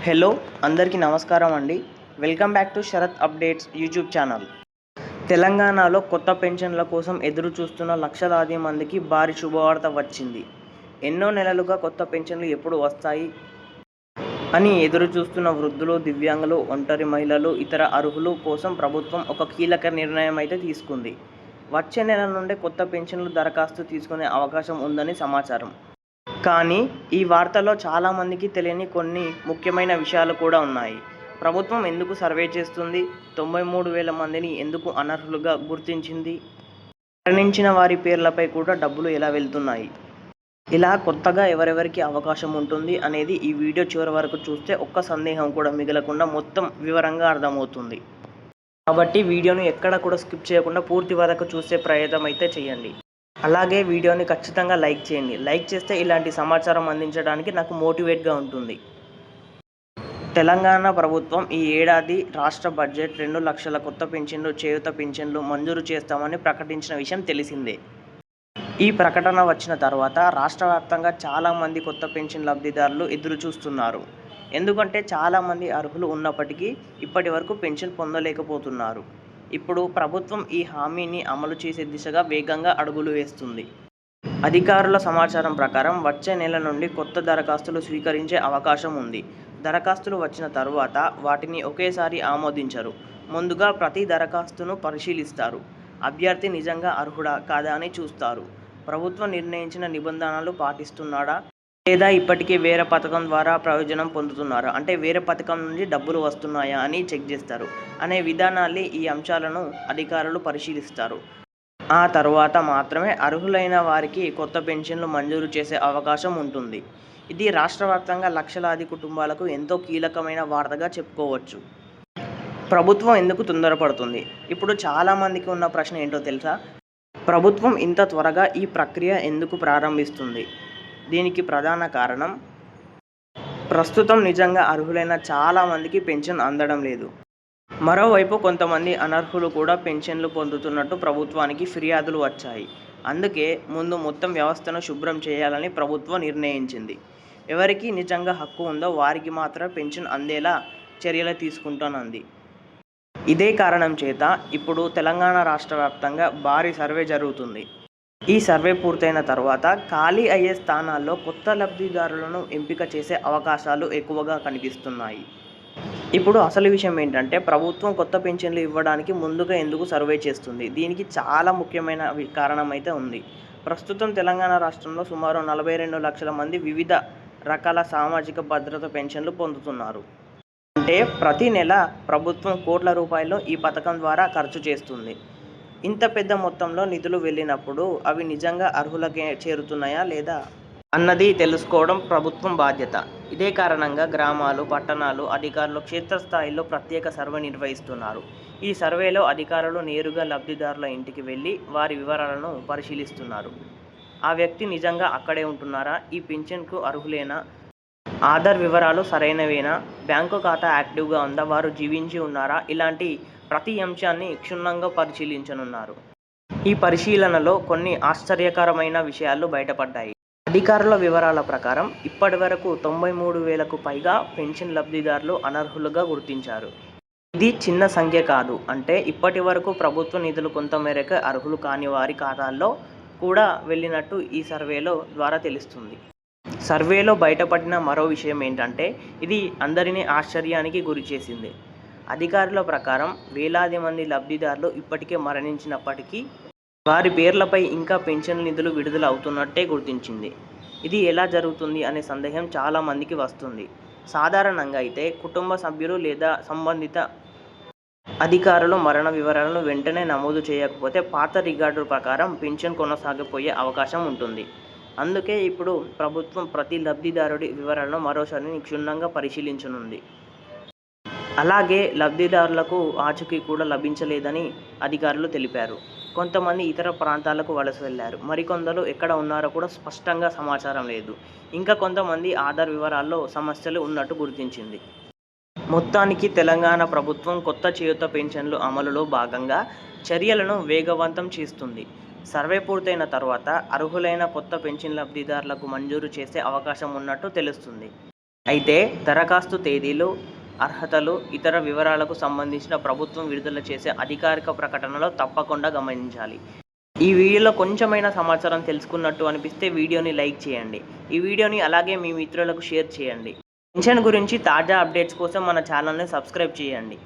Hello అందరికీ నమస్కారం అండి. Welcome back to Sharath updates YouTube channel. తెలంగాణలో కొత్త పెన్షన్ల కోసం ఎదురు చూస్తున్న లక్షలాది మందికి భారీ శుభవార్త వచ్చింది. ఎన్నో నెలలుగా కొత్త పెన్షన్లు ఎప్పుడు వస్తాయి అని ఎదురు చూస్తున్న వృద్ధులు, దివ్యాంగులు, ఒంటరి మహిళలు, ఇతర అర్హులు కోసం ప్రభుత్వం ఒక కీలక నిర్ణయం అయితే తీసుకుంది. వచ్చే నెల నుండే కొత్త పెన్షన్లు దరఖాస్తు తీసుకునే అవకాశం ఉందని సమాచారం. కానీ ఈ వార్తలో చాలామందికి తెలియని కొన్ని ముఖ్యమైన విషయాలు కూడా ఉన్నాయి. ప్రభుత్వం ఎందుకు సర్వే చేస్తుంది? 93,000 మందిని ఎందుకు అనర్హులుగా గుర్తించింది? మరణించిన వారి పేర్లపై కూడా డబ్బులు ఎలా వెళ్తున్నాయి? ఇలా కొత్తగా ఎవరెవరికి అవకాశం ఉంటుంది అనేది ఈ వీడియో చివరి వరకు చూస్తే ఒక్క సందేహం కూడా మిగలకుండా మొత్తం వివరంగా అర్థమవుతుంది. కాబట్టి వీడియోను ఎక్కడ కూడా స్కిప్ చేయకుండా పూర్తి వరకు చూసే ప్రయత్నం అయితే చేయండి. అలాగే వీడియోని ఖచ్చితంగా లైక్ చేయండి. లైక్ చేస్తే ఇలాంటి సమాచారం అందించడానికి నాకు మోటివేట్గా ఉంటుంది. తెలంగాణ ప్రభుత్వం ఈ ఏడాది రాష్ట్ర బడ్జెట్ 2 లక్షల కొత్త పింఛన్లు, చేయూత పింఛన్లు మంజూరు చేస్తామని ప్రకటించిన విషయం తెలిసిందే. ఈ ప్రకటన వచ్చిన తర్వాత రాష్ట్ర వ్యాప్తంగా చాలామంది కొత్త పెన్షన్ లబ్ధిదారులు ఎదురు చూస్తున్నారు. ఎందుకంటే చాలామంది అర్హులు ఉన్నప్పటికీ ఇప్పటి వరకు పెన్షన్ పొందలేకపోతున్నారు. ఇప్పుడు ప్రభుత్వం ఈ హామీని అమలు చేసే దిశగా వేగంగా అడుగులు వేస్తుంది. అధికారుల సమాచారం ప్రకారం వచ్చే నెల నుండి కొత్త దరఖాస్తులు స్వీకరించే అవకాశం ఉంది. దరఖాస్తులు వచ్చిన తరువాత వాటిని ఒకేసారి ఆమోదించరు. ముందుగా ప్రతి దరఖాస్తును పరిశీలిస్తారు. అభ్యర్థి నిజంగా అర్హుడా కాదా అని చూస్తారు. ప్రభుత్వం నిర్ణయించిన నిబంధనలు పాటిస్తున్నాడా లేదా ఇప్పటికే వేరే పథకం ద్వారా ప్రయోజనం పొందుతున్నారా, అంటే వేరే పథకం నుండి డబ్బులు వస్తున్నాయా అని చెక్ చేస్తారు. అనే విధానాన్ని ఈ అంశాలను అధికారులు పరిశీలిస్తారు. ఆ తర్వాత మాత్రమే అర్హులైన వారికి కొత్త పెన్షన్లు మంజూరు చేసే అవకాశం ఉంటుంది. ఇది రాష్ట్ర వ్యాప్తంగా లక్షలాది కుటుంబాలకు ఎంతో కీలకమైన వార్తగా చెప్పుకోవచ్చు. ప్రభుత్వం ఎందుకు తొందరపడుతుంది? ఇప్పుడు చాలామందికి ఉన్న ప్రశ్న ఏంటో తెలుసా? ప్రభుత్వం ఇంత త్వరగా ఈ ప్రక్రియ ఎందుకు ప్రారంభిస్తుంది? దీనికి ప్రధాన కారణం, ప్రస్తుతం నిజంగా అర్హులైన చాలామందికి పెన్షన్ అందడం లేదు. మరోవైపు కొంతమంది అనర్హులు కూడా పెన్షన్లు పొందుతున్నట్టు ప్రభుత్వానికి ఫిర్యాదులు వచ్చాయి. అందుకే ముందు మొత్తం వ్యవస్థను శుభ్రం చేయాలని ప్రభుత్వం నిర్ణయించింది. ఎవరికి నిజంగా హక్కు ఉందో వారికి మాత్రమే పెన్షన్ అందేలా చర్యలు తీసుకుంటానంది. ఇదే కారణం చేత ఇప్పుడు తెలంగాణ రాష్ట్ర వ్యాప్తంగా భారీ సర్వే జరుగుతుంది. ఈ సర్వే పూర్తయిన తర్వాత ఖాళీ అయ్యే స్థానాల్లో కొత్త లబ్ధిదారులను ఎంపిక చేసే అవకాశాలు ఎక్కువగా కనిపిస్తున్నాయి. ఇప్పుడు అసలు విషయం ఏంటంటే, ప్రభుత్వం కొత్త పెన్షన్లు ఇవ్వడానికి ముందుగా ఎందుకు సర్వే చేస్తుంది? దీనికి చాలా ముఖ్యమైన కారణం అయితే ఉంది. ప్రస్తుతం తెలంగాణ రాష్ట్రంలో సుమారు 42 లక్షల మంది వివిధ రకాల సామాజిక భద్రత పెన్షన్లు పొందుతున్నారు. అంటే ప్రతి నెల ప్రభుత్వం కోట్ల రూపాయలు ఈ పథకం ద్వారా ఖర్చు చేస్తుంది. ఇంత పెద్ద మొత్తంలో నిధులు వెళ్ళినప్పుడు అవి నిజంగా అర్హులకే చేరుతున్నాయా లేదా అన్నది తెలుసుకోవడం ప్రభుత్వం బాధ్యత. ఇదే కారణంగా గ్రామాలు, పట్టణాలు అధికారులు క్షేత్రస్థాయిలో ప్రత్యేక సర్వే నిర్వహిస్తున్నారు. ఈ సర్వేలో అధికారులు నేరుగా లబ్ధిదారుల ఇంటికి వెళ్ళి వారి వివరాలను పరిశీలిస్తున్నారు. ఆ వ్యక్తి నిజంగా అక్కడే ఉంటున్నారా, ఈ పింఛన్కు అర్హులేనా, ఆధార్ వివరాలు సరైనవేనా, బ్యాంకు ఖాతా యాక్టివ్గా ఉందా, వారు జీవించి ఉన్నారా, ఇలాంటి ప్రతి అంశాన్ని క్షుణ్ణంగా పరిశీలించనున్నారు. ఈ పరిశీలనలో కొన్ని ఆశ్చర్యకరమైన విషయాలు బయటపడ్డాయి. అధికారుల వివరాల ప్రకారం ఇప్పటి వరకు 93,000కు పైగా పెన్షన్ లబ్ధిదారులు అనర్హులుగా గుర్తించారు. ఇది చిన్న సంఖ్య కాదు. అంటే ఇప్పటి వరకు ప్రభుత్వ నిధులు కొంతమేరకు అర్హులు కాని వారి ఖాతాల్లో కూడా వెళ్ళినట్టు ఈ సర్వేలో ద్వారా తెలుస్తుంది. సర్వేలో బయటపడిన మరో విషయం ఏంటంటే, ఇది అందరినీ ఆశ్చర్యానికి గురిచేసింది. అధికారుల ప్రకారం వేలాది మంది లబ్ధిదారులు ఇప్పటికే మరణించినప్పటికీ వారి పేర్లపై ఇంకా పెన్షన్ నిధులు విడుదల అవుతున్నట్టే గుర్తించింది. ఇది ఎలా జరుగుతుంది అనే సందేహం చాలామందికి వస్తుంది. సాధారణంగా అయితే కుటుంబ సభ్యులు లేదా సంబంధిత అధికారులు మరణ వివరాలను వెంటనే నమోదు చేయకపోతే పాత రికార్డు ప్రకారం పెన్షన్ కొనసాగిపోయే అవకాశం ఉంటుంది. అందుకే ఇప్పుడు ప్రభుత్వం ప్రతి లబ్ధిదారుడి వివరాలను మరోసారి క్షుణ్ణంగా పరిశీలించనుంది. అలాగే లబ్ధిదారులకు ఆచూకీ కూడా లభించలేదని అధికారులు తెలిపారు. కొంతమంది ఇతర ప్రాంతాలకు వలస వెళ్లారు. మరికొందరు ఎక్కడ ఉన్నారో కూడా స్పష్టంగా సమాచారం లేదు. ఇంకా కొంతమంది ఆధార్ వివరాల్లో సమస్యలు ఉన్నట్టు గుర్తించింది. మొత్తానికి తెలంగాణ ప్రభుత్వం కొత్త చేయూత పెన్షన్లు అమలులో భాగంగా చర్యలను వేగవంతం చేస్తుంది. సర్వే పూర్తయిన తర్వాత అర్హులైన కొత్త పెన్షన్ లబ్ధిదారులకు మంజూరు చేసే అవకాశం ఉన్నట్టు తెలుస్తుంది. అయితే దరఖాస్తు తేదీలు, అర్హతలు, ఇతర వివరాలకు సంబంధించిన ప్రభుత్వం విడుదల చేసే అధికారిక ప్రకటనలో తప్పకుండా గమనించాలి. ఈ వీడియోలో కొంచెమైనా సమాచారం తెలుసుకున్నట్టు అనిపిస్తే వీడియోని లైక్ చేయండి. ఈ వీడియోని అలాగే మీ మిత్రులకు షేర్ చేయండి. పెన్షన్ గురించి తాజా అప్డేట్స్ కోసం మన ఛానల్ని సబ్స్క్రైబ్ చేయండి.